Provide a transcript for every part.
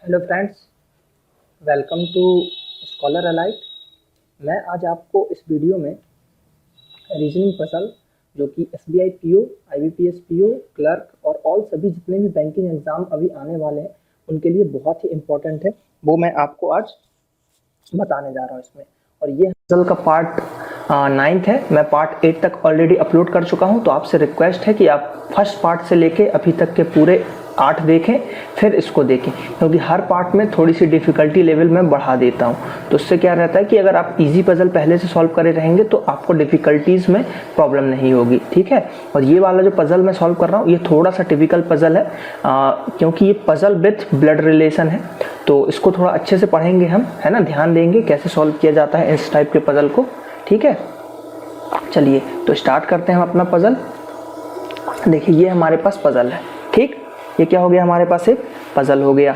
Hello friends, welcome to scholar alight. मैं आज आपको इस वीडियो में रीजनिंग पजल जो कि SBI PO, IBPS PO, clerk और ऑल सभी जितने भी बैंकिंग एग्ज़ाम अभी आने वाले हैं उनके लिए बहुत ही इम्पोर्टेंट है, वो मैं आपको आज बताने जा रहा हूँ इसमें। और ये पजल का पार्ट 9 है। मैं पार्ट 8 तक ऑलरेडी अपलोड कर चुका हूँ, तो आपसे रिक्वेस्ट है कि आप फर्स्ट पार्ट से लेके अभी तक के पूरे 8 देखें, फिर इसको देखें, क्योंकि हर पार्ट में थोड़ी सी डिफ़िकल्टी लेवल मैं बढ़ा देता हूँ। तो उससे क्या रहता है कि अगर आप इजी पजल पहले से सॉल्व करे रहेंगे तो आपको डिफ़िकल्टीज़ में प्रॉब्लम नहीं होगी, ठीक है। और ये वाला जो पजल मैं सॉल्व कर रहा हूँ ये थोड़ा सा टिपिकल पजल है, क्योंकि ये पजल विथ ब्लड रिलेशन है, तो इसको थोड़ा अच्छे से पढ़ेंगे हम, है ना, ध्यान देंगे कैसे सॉल्व किया जाता है इस टाइप के पजल को, ठीक है। चलिए तो स्टार्ट करते हैं हम अपना पजल। देखिए ये हमारे पास पजल है, ठीक। ये क्या हो गया, हमारे पास एक पजल हो गया।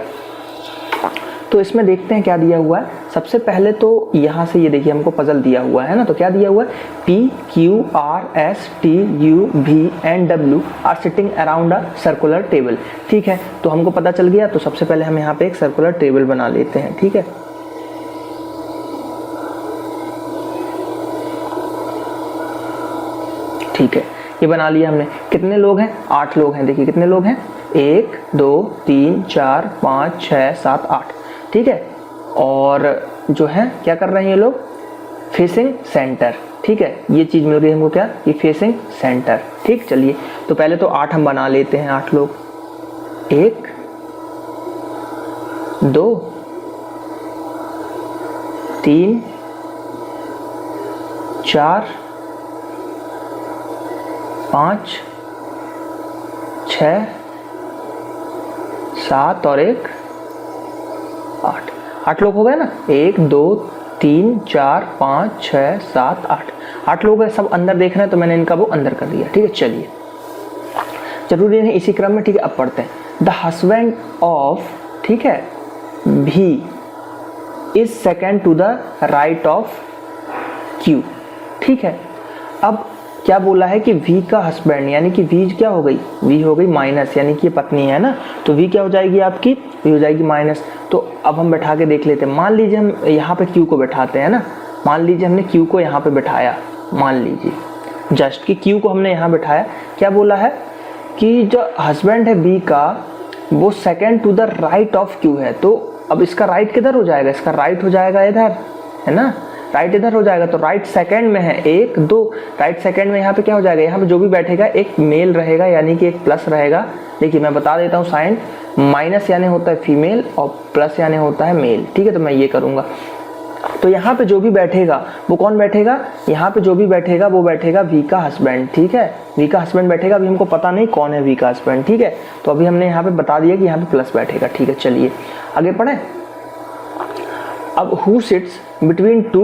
तो इसमें देखते हैं क्या दिया हुआ है। सबसे पहले तो यहाँ से ये देखिए हमको पजल दिया हुआ है ना, तो क्या दिया हुआ है, P, Q, R, S, T, U, V and W are sitting around a circular table, ठीक है। तो हमको पता चल गया, तो सबसे पहले हम यहाँ पे एक सर्कुलर टेबल बना लेते हैं, ठीक है। ठीक है, ये बना लिया हमने। कितने लोग हैं, 8 लोग हैं। देखिए कितने लोग हैं, 1 2 3 4 5 6 7 8, ठीक है। और जो है क्या कर रहे हैं ये लोग, फेसिंग सेंटर, ठीक है। ये चीज़ मिल गई हमको, क्या, ये फेसिंग सेंटर, ठीक। चलिए तो पहले तो 8 हम बना लेते हैं, 8 लोग। 1 2 3 4 5 6 7 और 1 8, 8 लोग हो गए ना। 1 2 3 4 5 6 7 8, 8 लोग हैं। सब अंदर देख रहे हैं तो मैंने इनका वो अंदर कर दिया, ठीक है। चलिए जरूरी नहीं इसी क्रम में, ठीक है। अब पढ़ते हैं। द हस्बैंड ऑफ, ठीक है, V is second to the right of Q, ठीक है। अब क्या बोला है कि V का हस्बैंड, यानी कि V क्या हो गई, V हो गई माइनस, यानी कि ये पत्नी है ना, तो V क्या हो जाएगी आपकी, V हो जाएगी माइनस। तो अब हम बैठा के देख लेते हैं। मान लीजिए हम यहाँ पे Q को बैठाते हैं ना, मान लीजिए हमने Q को यहाँ पे बैठाया, मान लीजिए जस्ट कि Q को हमने यहाँ बैठाया। क्या बोला है कि जो हस्बैंड है B का वो second to the right of Q है। तो अब इसका राइट किधर हो जाएगा, इसका राइट हो जाएगा इधर, है ना, राइट इधर हो जाएगा। तो राइट सेकंड में है 1 2, राइट सेकंड में यहाँ पे क्या हो जाएगा, यहाँ पे जो भी बैठेगा एक मेल रहेगा, यानी कि एक प्लस रहेगा। देखिए मैं बता देता हूँ साइन, माइनस यानी होता है फीमेल और प्लस यानी होता है मेल, ठीक है। तो मैं ये करूँगा, तो यहाँ पे जो भी बैठेगा वो कौन बैठेगा, यहाँ पे जो भी बैठेगा वो बैठेगा V का हस्बैंड, ठीक है। V का हस्बैंड बैठेगा, अभी हमको पता नहीं कौन है V का हस्बैंड, ठीक है। तो अभी हमने यहाँ पे बता दिया कि यहाँ पे प्लस बैठेगा, ठीक है। चलिए आगे पढ़ें। अब हु सिट्स बिटवीन 2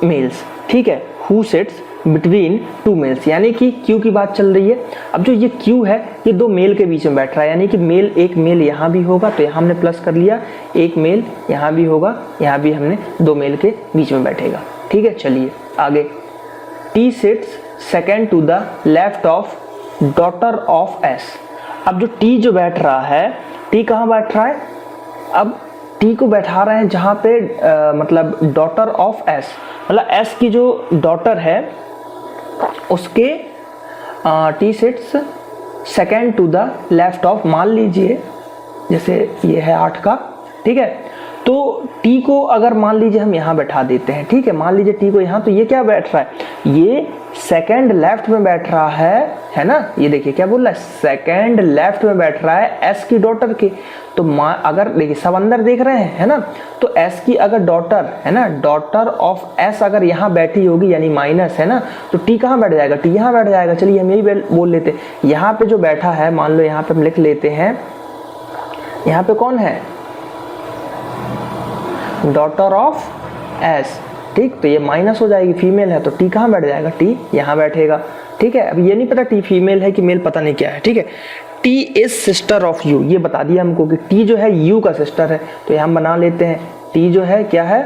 मेल्स, ठीक है, हु सिट्स बिटवीन 2 मेल्स, यानी कि Q की बात चल रही है। अब जो ये Q है ये 2 मेल के बीच में बैठ रहा है, यानी कि मेल, एक मेल यहाँ भी होगा, तो यहाँ हमने प्लस कर लिया, एक मेल यहाँ भी होगा, यहाँ भी हमने 2 मेल के बीच में बैठेगा, ठीक है। चलिए आगे। T sits second to the left of daughter of S। अब जो T जो बैठ रहा है, T कहाँ बैठ रहा है, अब T को बैठा रहे हैं जहाँ पे मतलब डॉटर ऑफ S, मतलब S की जो डॉटर है उसके T sits second to the left of, मान लीजिए जैसे ये है 8 का, ठीक है। तो T को अगर मान लीजिए हम यहाँ बैठा देते हैं, ठीक है, मान लीजिए T को यहाँ, तो ये क्या बैठ रहा है, ये सेकेंड लेफ्ट में बैठ रहा है ना। ये देखिए क्या बोल रहा है, सेकेंड लेफ्ट में बैठ रहा है S की डॉटर के। तो अगर देखिए सब अंदर देख रहे हैं, है ना, तो S की अगर डॉटर है ना, डॉटर ऑफ S अगर यहाँ बैठी होगी यानी माइनस, है ना, तो T कहाँ बैठ जाएगा, T यहाँ बैठ जाएगा। चलिए हम यही बोल लेते हैं, यहाँ पे जो बैठा है, मान लो यहाँ पे हम लिख लेते हैं, यहाँ पे कौन है, डॉटर ऑफ S, ठीक। तो ये माइनस हो जाएगी, फीमेल है, तो T कहाँ बैठ जाएगा, T यहाँ बैठेगा, ठीक है। अब ये नहीं पता T फीमेल है कि मेल, पता नहीं क्या है, ठीक है। T is sister of U, ये बता दिया हमको कि T जो है U का सिस्टर है, तो ये हम बना लेते हैं, T जो है क्या है,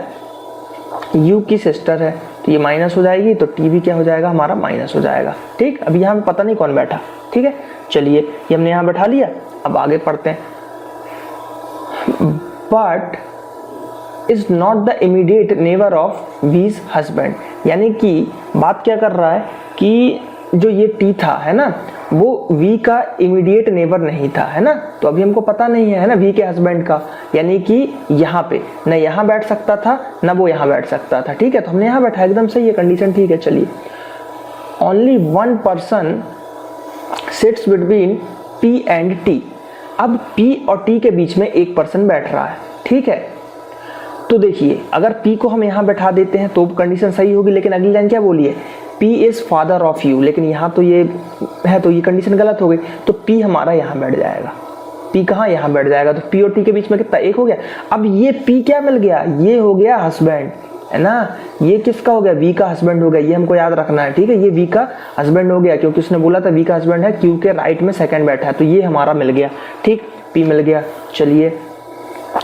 U की सिस्टर है, तो ये माइनस हो जाएगी, तो T भी क्या हो जाएगा हमारा, माइनस हो जाएगा, ठीक। अब यहाँ पे पता नहीं कौन बैठा, ठीक है। चलिए ये हमने यहाँ बैठा लिया। अब आगे पढ़ते हैं। But is not the immediate neighbour of वीज हस्बैंड। यानी कि बात क्या कर रहा है कि जो ये टी था, है ना, वो वी का इमीडिएट नेबर नहीं था, है ना, तो अभी हमको पता नहीं है ना, वी के हस्बैंड का। यानी कि यहाँ पे न यहाँ बैठ सकता था न वो यहाँ बैठ सकता था, ठीक है, तो हमने यहाँ बैठा, एकदम सही है, कंडीशन ठीक है। चलिए, only one person sits between P and T. अब पी और टी के बीच में एक पर्सन बैठ रहा है, ठीक है। तो देखिए, अगर पी को हम यहाँ बैठा देते हैं तो कंडीशन सही होगी, लेकिन अगली लाइन क्या बोली है, P is father of you, लेकिन यहाँ तो ये है तो ये कंडीशन गलत हो गई, तो पी हमारा यहाँ बैठ जाएगा। पी कहाँ, यहाँ बैठ जाएगा, तो पी और टी के बीच में कितना, एक हो गया। अब ये पी क्या मिल गया, ये हो गया हस्बैंड, है ना, ये किसका हो गया, वी का हस्बैंड हो गया, ये हमको याद रखना है, ठीक है, ये वी का हस्बैंड हो गया, क्योंकि उसने बोला था वी का हस्बैंड है, क्यू के राइट में सेकंड बैठा है, तो ये हमारा मिल गया, ठीक, पी मिल गया। चलिए,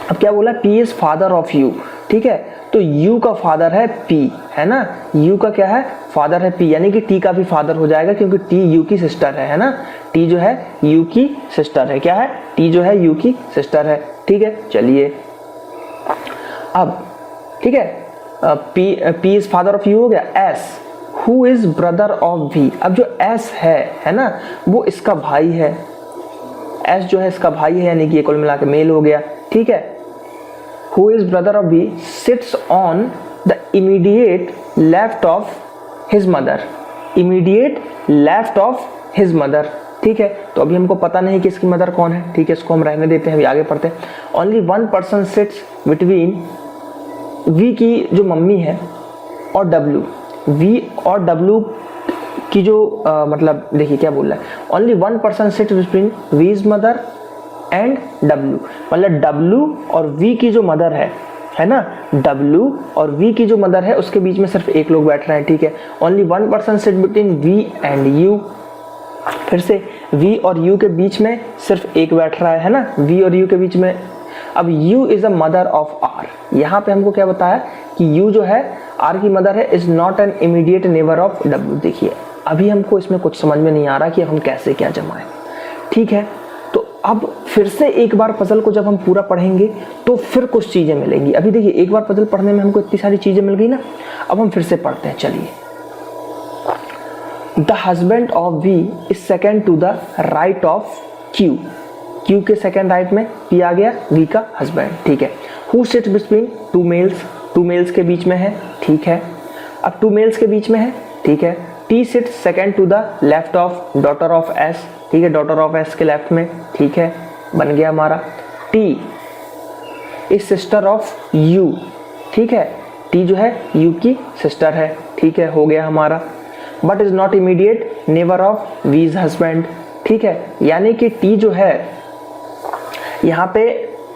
अब क्या बोला, P is father of U, ठीक है, तो यू का फादर है पी, है ना, यू का क्या है, फादर है पी, यानी कि टी का भी फादर हो जाएगा, क्योंकि टी यू की सिस्टर है ना, टी जो है यू की सिस्टर है, क्या है, टी जो है यू की सिस्टर है, ठीक है। चलिए, अब ठीक है, P is father of U हो गया। S, who is brother of V. अब जो एस है ना, वो इसका भाई है, एस जो है इसका भाई है, यानी कि ये कुल मिला के मेल हो गया, ठीक है। Who is brother of B sits on the immediate left of his mother, immediate left of his mother, ठीक है। तो अभी हमको पता नहीं कि इसकी मदर कौन है, ठीक है, इसको हम रहने देते हैं, अभी आगे पढ़ते हैं। Only one person sits between V की जो मम्मी है और W, V और W की जो मतलब देखिए क्या बोल रहा है, only one person sits between V's mother and W, मतलब W और V की जो मदर है ना, W और V की जो मदर है उसके बीच में सिर्फ एक लोग बैठ रहे हैं, ठीक है। Only one person sit between V and U, फिर से V और U के बीच में सिर्फ एक बैठ रहा है ना, V और U के बीच में। अब U is a mother of R, यहाँ पे हमको क्या बताया कि U जो है R की मदर है, is not an immediate neighbour of W। देखिए, अभी हमको इसमें कुछ समझ में नहीं आ रहा कि हम कैसे क्या जमाएं, ठीक है। तो अब फिर से एक बार पजल को जब हम पूरा पढ़ेंगे तो फिर कुछ चीजें मिलेंगी। अभी देखिए, एक बार पजल पढ़ने में हमको इतनी सारी चीजें मिल गई ना, अब हम फिर से पढ़ते हैं। चलिए, the husband of V is second to the right of Q, Q के सेकेंड राइट में पी आ गया, वी का हस्बैंड, ठीक है। Who sits between two males, two males के बीच में है, ठीक है। अब टू मेल्स के बीच में है, ठीक है। T sits second to the left of daughter of S, ठीक है, डॉटर ऑफ एस के लेफ्ट में, ठीक है, बन गया हमारा। T is sister of U, ठीक है, टी जो है यू की सिस्टर है, ठीक है, हो गया हमारा। But is not immediate neighbour of वीज हस्बैंड, ठीक है, यानी कि टी जो है यहाँ पे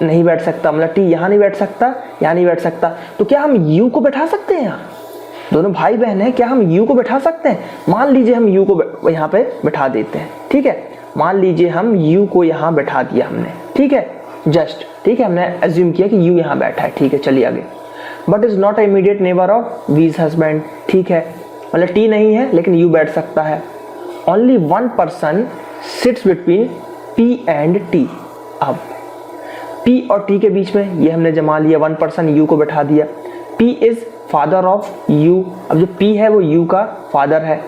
नहीं बैठ सकता, मतलब टी यहाँ नहीं बैठ सकता, यहाँ नहीं बैठ सकता, तो क्या हम यू को बैठा सकते हैं यहाँ, दोनों भाई बहन हैं, क्या हम यू को बैठा सकते हैं। मान लीजिए हम यू को यहाँ पे बैठा देते हैं, ठीक है, मान लीजिए हम यू को यहाँ बैठा दिया हमने, ठीक है, जस्ट, ठीक है, हमने एज्यूम किया कि यू यहाँ बैठा है, ठीक है। चलिए आगे, but is not immediate neighbour of वीज हस्बैंड, ठीक है, मतलब टी नहीं है लेकिन यू बैठ सकता है। Only one person sits between P and T. अब पी और टी के बीच में ये हमने जमा लिया, वन पर्सन यू को बैठा दिया। P is father of U, अब जो पी है वो यू का फादर है।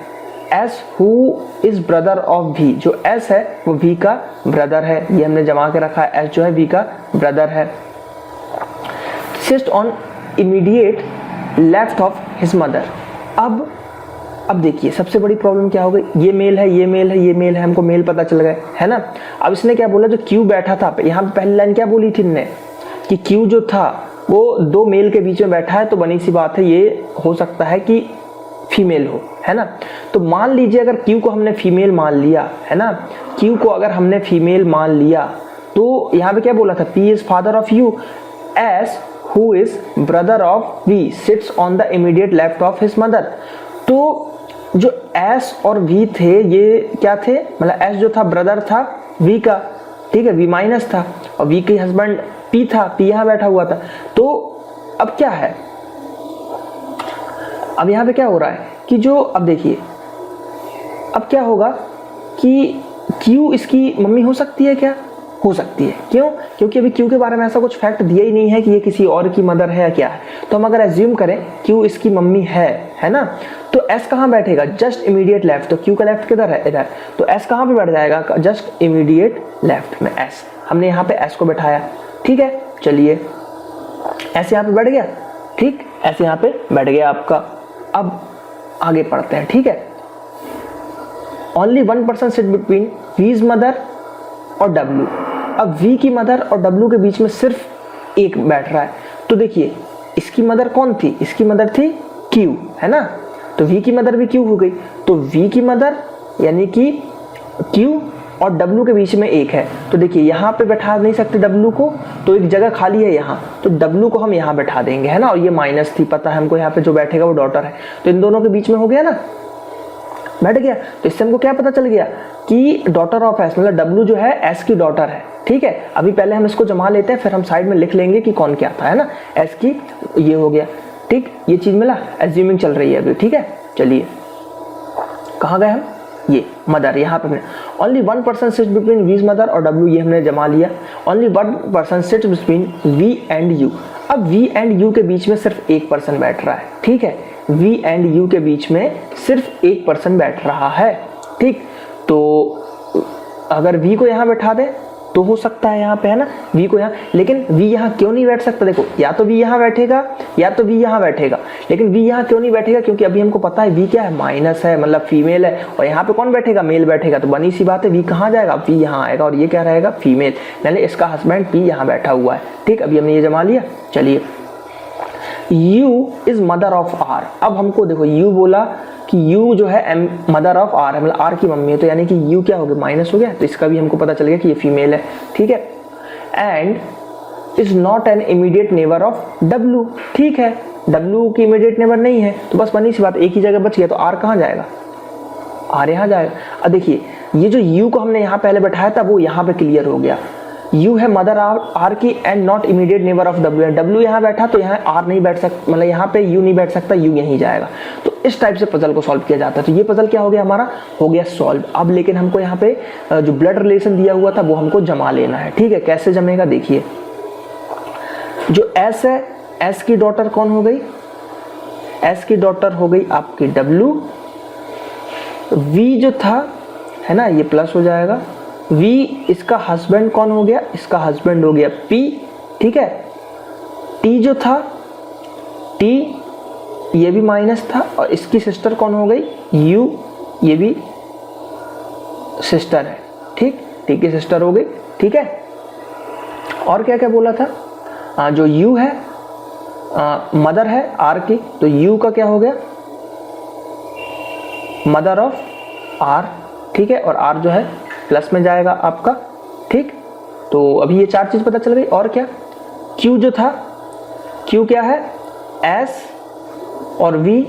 S who is brother of V, जो एस है वो वी का ब्रदर है, ये हमने जमा के रखा है, एस जो है वी का ब्रदर है। Cyst on immediate left of his mother. अब देखिए, सबसे बड़ी प्रॉब्लम क्या हो गई, ये मेल है, ये मेल है, ये मेल है, हमको मेल पता चल गए, है ना। अब इसने क्या बोला, जो क्यू बैठा था, यहाँ पे पहली लाइन क्या बोली थी इनने कि क्यू जो था वो दो मेल के बीच में बैठा है, तो बनी सी बात है ये हो सकता है कि फीमेल हो, है ना। तो मान लीजिए अगर क्यू को हमने फीमेल मान लिया, है ना, क्यू को अगर हमने फीमेल मान लिया, तो यहाँ पे क्या बोला था, P is father of you, S who is brother of we sits on the immediate left of his mother. तो जो एस और वी थे ये क्या थे, मतलब एस जो था ब्रदर था वी का, ठीक है, वी माइनस था, और वी के हस्बैंड पी था, पी यहाँ बैठा हुआ था। तो अब क्या है, अब यहाँ पे क्या हो रहा है कि जो, अब देखिए अब क्या होगा कि क्यू इसकी मम्मी हो सकती है क्या, हो सकती है। क्यों? क्योंकि अभी क्यू के बारे में ऐसा कुछ फैक्ट दिया ही नहीं है कि ये किसी और की मदर है या क्या है। तो हम अगर एज्यूम करें क्यू इसकी मम्मी है ना, तो एस कहाँ बैठेगा? Just immediate left. तो क्यू का लेफ्ट किधर है? इधर। तो एस कहाँ पे बैठ जाएगा? जस्ट इमीडिएट लेफ्ट में एस। हमने यहाँ पे एस को बैठाया, ठीक है। चलिए एस यहाँ पे बैठ गया, ठीक, एस यहाँ पे बैठ गया आपका। अब आगे पढ़ते हैं, ठीक है। Only 1% sit between V's mother और डब्ल्यू। अब वी की मदर और डब्ल्यू के बीच में सिर्फ एक बैठ रहा है। तो देखिए इसकी मदर कौन थी? इसकी मदर थी क्यू, है ना। तो वी की मदर भी क्यू हो गई। तो वी की मदर यानी कि क्यू और डब्ल्यू के बीच में एक है। तो देखिए यहाँ पे बैठा नहीं सकते डब्ल्यू को, तो एक जगह खाली है यहाँ, तो डब्ल्यू को हम यहाँ बैठा देंगे, है ना। और ये माइनस थी, पता है हमको यहाँ पे जो बैठेगा वो डॉटर है। तो इन दोनों के बीच में हो गया ना, बैठ गया। तो इससे हमको क्या पता चल गया कि डॉटर ऑफ एस, मतलब डब्ल्यू जो है एस की डॉटर है, ठीक है। अभी पहले हम इसको जमा लेते हैं, फिर हम साइड में लिख लेंगे कि कौन क्या था, है ना। एस की ये हो गया, ठीक। ये चीज मिला, एज्यूमिंग चल रही है अभी, ठीक है। चलिए कहाँ गए हम? ये मदर, यहाँ पे only 1% sit between V's mother और डब्ल्यू, ये हमने जमा लिया। Only 1% sit between V and U. अब वी एंड यू के बीच में सिर्फ 1% बैठ रहा है, ठीक है। वी एंड यू के बीच में सिर्फ 1% बैठ रहा है, ठीक। तो अगर वी को यहाँ बैठा दे तो हो सकता है यहाँ पे, है ना, वी को यहाँ। लेकिन वी यहाँ क्यों नहीं बैठ सकता? देखो या तो वी यहाँ बैठेगा या तो वी यहाँ बैठेगा, लेकिन वी यहाँ क्यों नहीं बैठेगा? क्योंकि अभी हमको पता है वी क्या है? माइनस है, मतलब फीमेल है। और यहाँ पे कौन बैठेगा? मेल बैठेगा। तो बनी सी बात है, वी कहाँ जाएगा? वी यहाँ आएगा, और ये क्या रहेगा? फीमेल, यानी इसका हस्बैंड पी यहाँ बैठा हुआ है, ठीक। अभी हमने ये जमा लिया। चलिए U is mother of R। अब हमको देखो U बोला कि U जो है मदर ऑफ R है, मतलब R की मम्मी है। तो यानी कि U क्या हो गया? माइनस हो गया। तो इसका भी हमको पता चल गया कि ये फीमेल है, ठीक है। And is not an immediate neighbour of W, ठीक है। W की इमीडिएट नेबर नहीं है, तो बस बनी सी बात, एक ही जगह बच गया। तो R कहाँ जाएगा? R यहाँ जाएगा। अब देखिए ये जो U को हमने यहाँ पहले बैठाया था वो यहाँ पे क्लियर हो गया। U है मदर R की and not immediate neighbour of W। W यहाँ बैठा तो यहाँ R नहीं बैठ सकता, मतलब यहाँ पे U नहीं बैठ सकता, U यहीं जाएगा। तो इस टाइप से पजल को सॉल्व किया जाता है। तो ये पजल क्या हो गया? हमारा हो गया सॉल्व। अब लेकिन हमको यहाँ पे जो ब्लड रिलेशन दिया हुआ था वो हमको जमा लेना है, ठीक है। कैसे जमेगा? देखिए जो S है, S की डॉटर कौन हो गई? S की डॉटर हो गई आपकी W। V जो था, है ना, ये प्लस हो जाएगा। V इसका हस्बैंड कौन हो गया? इसका हस्बैंड हो गया P, ठीक है। T जो था, T ये भी माइनस था, और इसकी सिस्टर कौन हो गई? U, ये भी सिस्टर है, ठीक। T की सिस्टर हो गई, ठीक है। और क्या क्या बोला था? जो U है मदर है R की, तो U का क्या हो गया? मदर ऑफ R, ठीक है। और R जो है प्लस में जाएगा आपका, ठीक। तो अभी ये चार चीज पता चल गई। और क्या? Q जो था, Q क्या है? S और V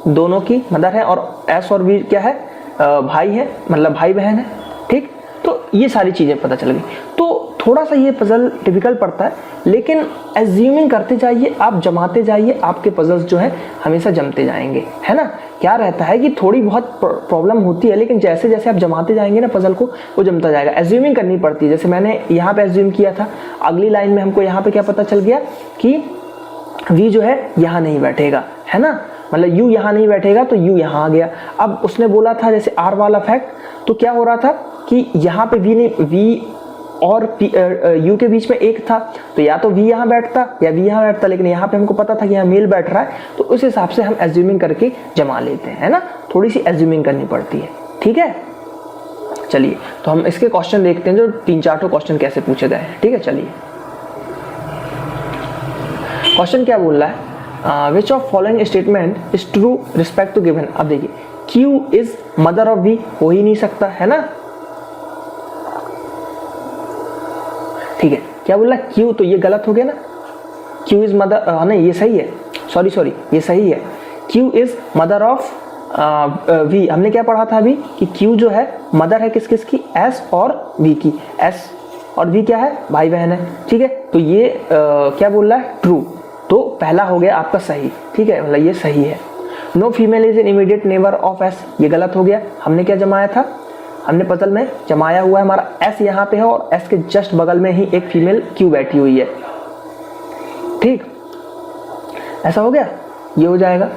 दोनों की मदर है, और S और V क्या है? भाई है, मतलब भाई बहन है, ठीक। तो ये सारी चीजें पता चल गई। तो थोड़ा सा ये पजल टिपिकल पड़ता है, लेकिन एज्यूमिंग करते जाइए, आप जमाते जाइए, आपके पजल्स जो है हमेशा जमते जाएंगे, है ना। क्या रहता है कि थोड़ी बहुत प्रॉब्लम होती है, लेकिन जैसे जैसे आप जमाते जाएंगे ना पजल को, वो जमता जाएगा। एज्यूमिंग करनी पड़ती है। जैसे मैंने यहाँ पे एज्यूम किया था, अगली लाइन में हमको यहाँ पे क्या पता चल गया कि V जो है यहाँ नहीं बैठेगा, है ना, मतलब U यहाँ नहीं बैठेगा, तो U यहाँ आ गया। अब उसने बोला था जैसे R वाला फैक्ट, तो क्या हो रहा था कि यहाँ पे V नहीं, V और U के बीच में एक था, तो या तो V यहाँ बैठता या V यहाँ बैठता, लेकिन यहाँ पे हमको पता था कि यहाँ मेल बैठ रहा है, तो उस हिसाब से हम एज्यूमिंग करके जमा लेते हैं, है ना। थोड़ी सी एज्यूमिंग करनी पड़ती है, ठीक है। चलिए तो हम इसके क्वेश्चन देखते हैं, जो 3-4 क्वेश्चन कैसे पूछे गए हैं, ठीक है। चलिए क्वेश्चन क्या बोल रहा है? Which of following statement is true respect to given. अब देखिए Q is mother of V, हो ही नहीं सकता, है ना, ठीक है। क्या बोल रहा है? Q, तो ये गलत हो गया ना। Q इज मदर, नहीं ये सही है, सॉरी ये सही है। Q is mother of V। हमने क्या पढ़ा था अभी कि Q जो है मदर है किस किस की? S और V की। S और V क्या है? भाई बहन है, ठीक है। तो ये क्या बोल रहा है? ट्रू। तो पहला हो गया आपका सही, ठीक है, मतलब ये सही है। No female is an immediate neighbour of S, ये गलत हो गया। हमने क्या जमाया था? हमने पजल में जमाया हुआ है, हमारा S यहाँ पे है और S के जस्ट बगल में ही एक फीमेल Q बैठी हुई है। ठीक, ऐसा हो गया, ये हो जाएगा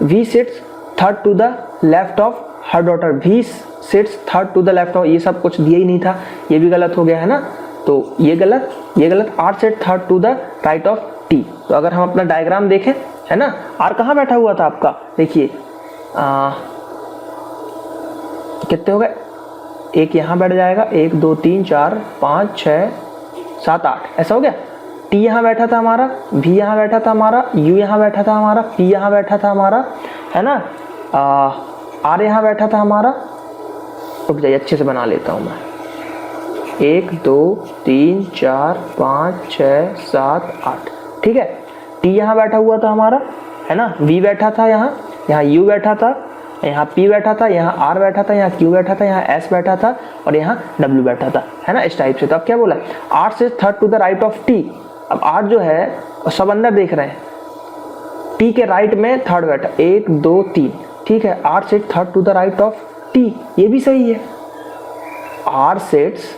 V sits third to the left of her daughter, V sits third to the left of, ये सब कुछ दिया ही नहीं था, ये भी गलत हो गया है ना, तो ये गलत, ये गलत। R sit third to the right of T। तो अगर हम अपना डायग्राम देखें, है ना, R कहाँ बैठा हुआ था आपका, देखिए कितने हो गए, एक यहाँ बैठ जाएगा, 1 2 3 4 5 6 7 8, ऐसा हो गया। T यहाँ बैठा था हमारा, V यहाँ बैठा था हमारा, U यहाँ बैठा था हमारा, P यहाँ बैठा था हमारा, है ना, R यहाँ बैठा था हमारा। रुक जाइए, अच्छे से बना लेता हूँ मैं, 1 2 3 4 5 6 7 8, ठीक है। T यहाँ बैठा हुआ था हमारा, है ना, V बैठा था यहाँ, यहाँ U बैठा था, यहाँ P बैठा था, यहाँ R बैठा था, यहाँ Q बैठा था, यहाँ S बैठा था और यहाँ W बैठा था, है ना, इस टाइप से। तो अब क्या बोला, R से third to the right of T। अब R जो है सब अंदर देख रहे हैं, T के राइट में थर्ड बैठा, 1 2 3, ठीक है। R से third to the right of T, ये भी सही है। R सेट्स,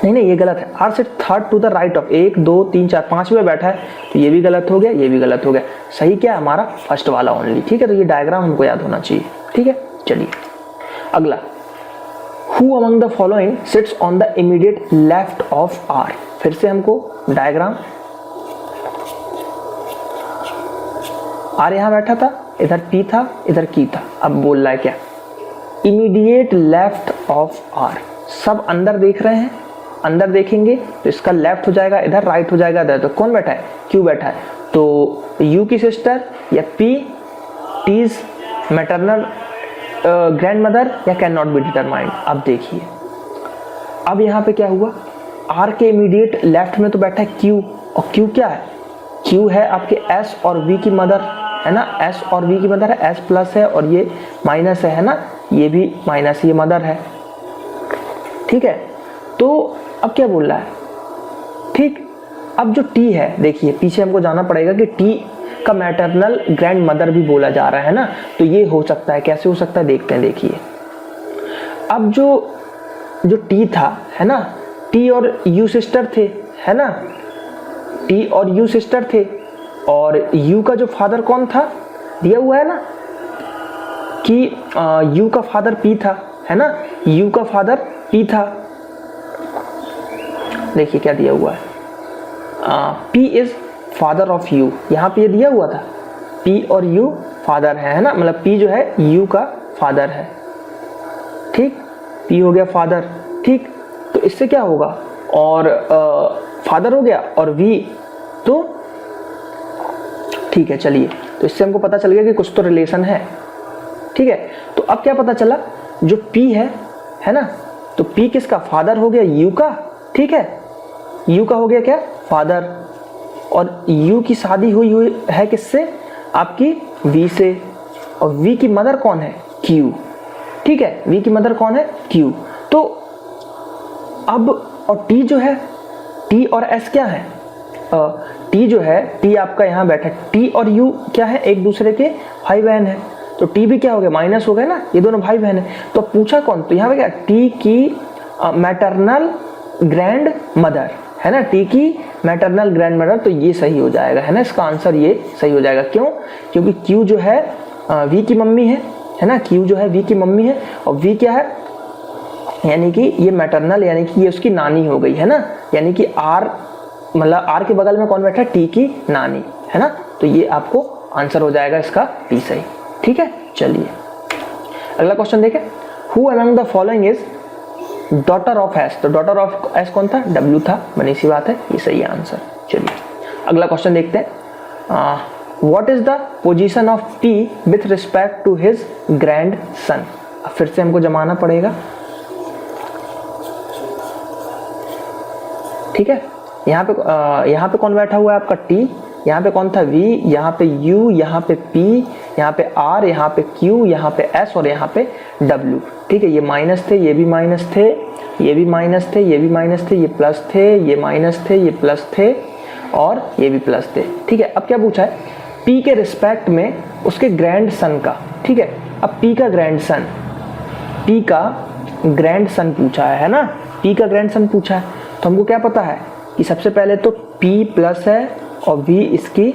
नहीं ये गलत है, R set third to the right of, 1 2 3 4 5 में बैठा है, तो ये भी गलत हो गया, ये भी गलत हो गया। सही क्या है हमारा, फर्स्ट वाला ओनली, ठीक है। तो ये डायग्राम हमको याद होना चाहिए, ठीक है। चलिए अगला, who among the following sits on the immediate left of R। फिर से हमको डायग्राम, R यहाँ बैठा था, इधर P था, इधर Q था। अब बोल रहा है क्या, इमीडिएट लेफ्ट ऑफ R, सब अंदर देख रहे हैं, अंदर देखेंगे तो इसका लेफ्ट हो जाएगा इधर, राइट हो जाएगा इधर। तो कौन बैठा है, Q बैठा है। तो U की सिस्टर या P, T's maternal grand mother या कैन नॉट बी डिटरमाइंड। अब देखिए, अब यहाँ पे क्या हुआ, R के इमीडिएट लेफ्ट में तो बैठा है Q, और Q क्या है, Q है आपके S और V की मदर, है ना, S और V की मदर है, S प्लस है और ये माइनस है ना, ये भी माइनस, ये मदर है, ठीक है। तो अब क्या बोल रहा है, ठीक। अब जो T है, देखिए पीछे हमको जाना पड़ेगा कि T का मैटरनल ग्रैंड मदर भी बोला जा रहा है ना, तो ये हो सकता है, कैसे हो सकता है देखते हैं। देखिए अब जो T था, है ना, T और U सिस्टर थे, है ना, T और U सिस्टर थे, और U का जो फादर कौन था, दिया हुआ है ना कि U का फादर P था, है ना, U का फादर P था। देखिए क्या दिया हुआ है, P is father of U, यहाँ पे ये दिया हुआ था, P और U फादर है ना, मतलब P जो है U का फादर है, ठीक। P हो गया फादर, ठीक। तो इससे क्या होगा, और फादर हो गया और V, तो ठीक है। चलिए, तो इससे हमको पता चल गया कि कुछ तो रिलेशन है, ठीक है। तो अब क्या पता चला, जो P है ना, तो P किसका फादर हो गया, U का, ठीक है। U का हो गया क्या, फादर, और U की शादी हुई है किससे, आपकी V से, और V की मदर कौन है, Q, ठीक है। V की मदर कौन है, Q। तो अब, और T जो है, T और S क्या है, T जो है, T आपका यहाँ बैठा, T और U क्या है, एक दूसरे के भाई बहन है, तो T भी क्या हो गया, माइनस हो गया ना, ये दोनों भाई बहन है। तो पूछा कौन, तो यहाँ पे क्या, T की मैटरनल ग्रैंड मदर, है ना, T की मैटरनल ग्रैंड मदर, तो ये सही हो जाएगा, है ना, इसका आंसर ये सही हो जाएगा। क्यों, क्योंकि Q जो है V की मम्मी है ना, Q जो है V की मम्मी है, और V क्या है, यानी कि ये मैटरनल, यानी कि ये उसकी नानी हो गई, है ना, यानी कि R, मतलब R के बगल में कौन बैठा है, T की नानी, है ना। तो ये आपको आंसर हो जाएगा इसका B सही, ठीक है। चलिए अगला क्वेश्चन देखें, who among the following is daughter of S। तो डॉटर ऑफ S कौन था, W था, बनी सी बात है, ये सही है आंसर। चलिए अगला क्वेश्चन देखते हैं, what is the position of P with respect to his grandson. अब फिर से हमको जमाना पड़ेगा, ठीक है। यहाँ पे कौन बैठा हुआ है आपका T, यहाँ पे कौन था V, यहाँ पे U, यहाँ पे P, यहाँ पे R, यहाँ पे Q, यहाँ पे S और यहाँ पे W, ठीक है। ये माइनस थे, ये भी माइनस थे, ये भी माइनस थे, ये भी माइनस थे, ये प्लस थे, ये माइनस थे, ये प्लस थे और ये भी प्लस थे, ठीक है। अब क्या पूछा है, P के रिस्पेक्ट में उसके ग्रैंड सन का, ठीक है। अब P का ग्रैंड सन, P का ग्रैंड सन पूछा है ना, P का ग्रैंड सन पूछा है, तो हमको क्या पता है कि सबसे पहले तो P प्लस है और V इसकी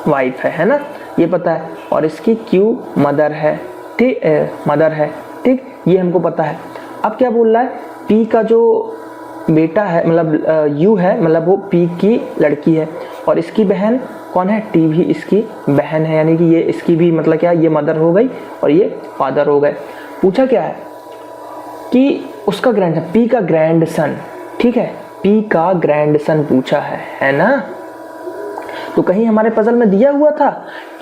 वाइफ है ना, ये पता है, और इसकी Q मदर है, ठीक, मदर है, ठीक, ये हमको पता है। अब क्या बोल रहा है, P का जो बेटा है मतलब U है, मतलब वो P की लड़की है, और इसकी बहन कौन है, T भी इसकी बहन है, यानी कि ये इसकी भी मतलब क्या, ये मदर हो गई और ये फादर हो गए। पूछा क्या है कि उसका ग्रैंड, P का ग्रैंड सन, ठीक है, P का ग्रैंड सन पूछा है ना। तो कहीं हमारे पजल में दिया हुआ था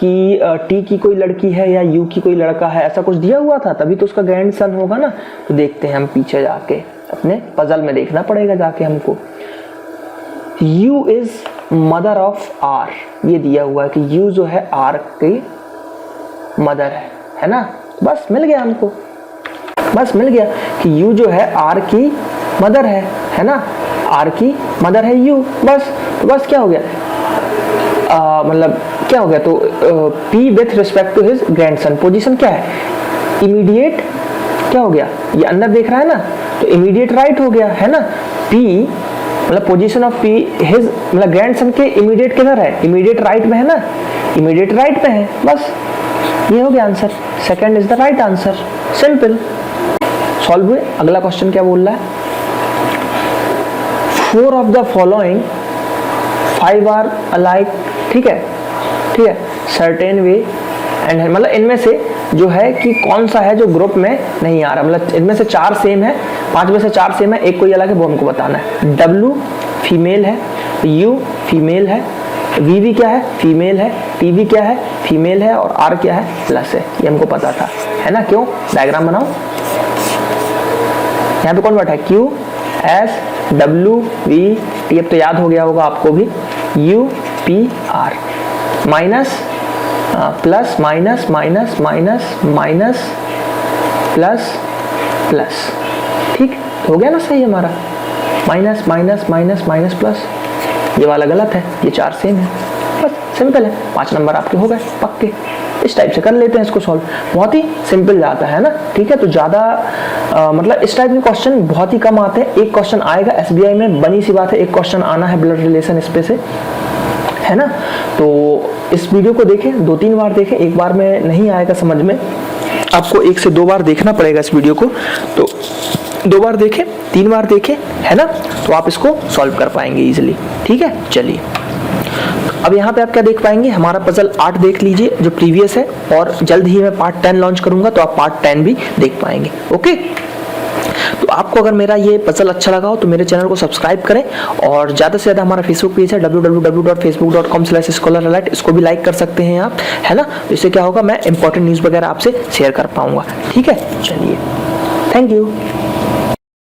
कि T की कोई लड़की है या U की कोई लड़का है, ऐसा कुछ दिया हुआ था, तभी तो उसका ग्रैंड सन होगा ना। तो देखते हैं हम पीछे जाके, अपने पजल में देखना पड़ेगा जाके हमको। U is mother of R, ये दिया हुआ है कि U जो है R की मदर है ना। बस मिल गया हमको, बस मिल गया कि U जो है R की मदर है ना, R की मदर है U, बस। तो बस क्या हो गया, मतलब क्या हो गया, तो P with respect to his grandson, position क्या है, इमीडिएट, क्या हो गया, ये अंदर देख रहा है ना, तो इमीडिएट राइट हो गया है ना। P मतलब पोजीशन ऑफ P हिज मतलब ग्रैंडसन के इमीडिएट किधर है, इमीडिएट राइट में है ना, इमीडिएट राइट में है, बस ये हो गया answer. Second is the right answer, simple, solve हुए। अगला क्वेश्चन क्या बोल रहा है, 4 of the following 5 are alike, ठीक है, ठीक है, सर्टेन वे एंड, मतलब इनमें से जो है कि कौन सा है जो ग्रुप में नहीं आ रहा, मतलब इनमें से 4 सेम है, 5 में से 4 सेम है, एक कोई अलग है, वो हमको बताना है। W फीमेल है, U फीमेल है, VV क्या है, फीमेल है, TV क्या है, फीमेल है, और R क्या है, प्लस है, ये हमको पता था है ना। क्यों, डायग्राम बनाओ, यहाँ पे कौन बैठा है, Q S W V T, अब तो याद हो गया होगा आपको भी, U P R, minus plus minus minus minus minus plus plus, ठीक हो गया ना, सही हमारा, minus minus minus minus plus, ये वाला गलत है, ये 4 सेम है, बस सिंपल है, 5 नंबर आपके हो गए पक्के। इस टाइप से कर लेते हैं इसको सॉल्व, बहुत ही सिंपल जाता है ना, ठीक है। तो ज़्यादा मतलब इस टाइप के क्वेश्चन बहुत ही कम आते हैं, एक क्वेश्चन आएगा SBI में, बनी सी बात है, एक क्वेश्चन आना है ब्लड रिलेशन इस पे से, है ना। तो इस वीडियो को देखें, 2-3 बार देखें, एक बार में नहीं आएगा समझ में, आपको 1 से 2 बार देखना पड़ेगा इस वीडियो को, तो 2 बार देखें, 3 बार देखें, है ना, तो आप इसको सॉल्व कर पाएंगे इजीली, ठीक है। चलिए अब यहाँ पे आप क्या देख पाएंगे, हमारा पजल 8 देख लीजिए जो प्रीवियस है, और जल्द ही मैं पार्ट 10 लॉन्च करूंगा, तो आप पार्ट 10 भी देख पाएंगे, ओके। तो आपको अगर मेरा ये पजल अच्छा लगा हो तो मेरे चैनल को सब्सक्राइब करें, और ज़्यादा से ज़्यादा हमारा फेसबुक पेज है www.facebook.com/scholaralite, इसको भी लाइक कर सकते हैं आप, है ना। तो इससे क्या होगा, मैं इंपॉर्टेंट न्यूज़ वगैरह आपसे शेयर कर पाऊंगा, ठीक है। चलिए, थैंक यू।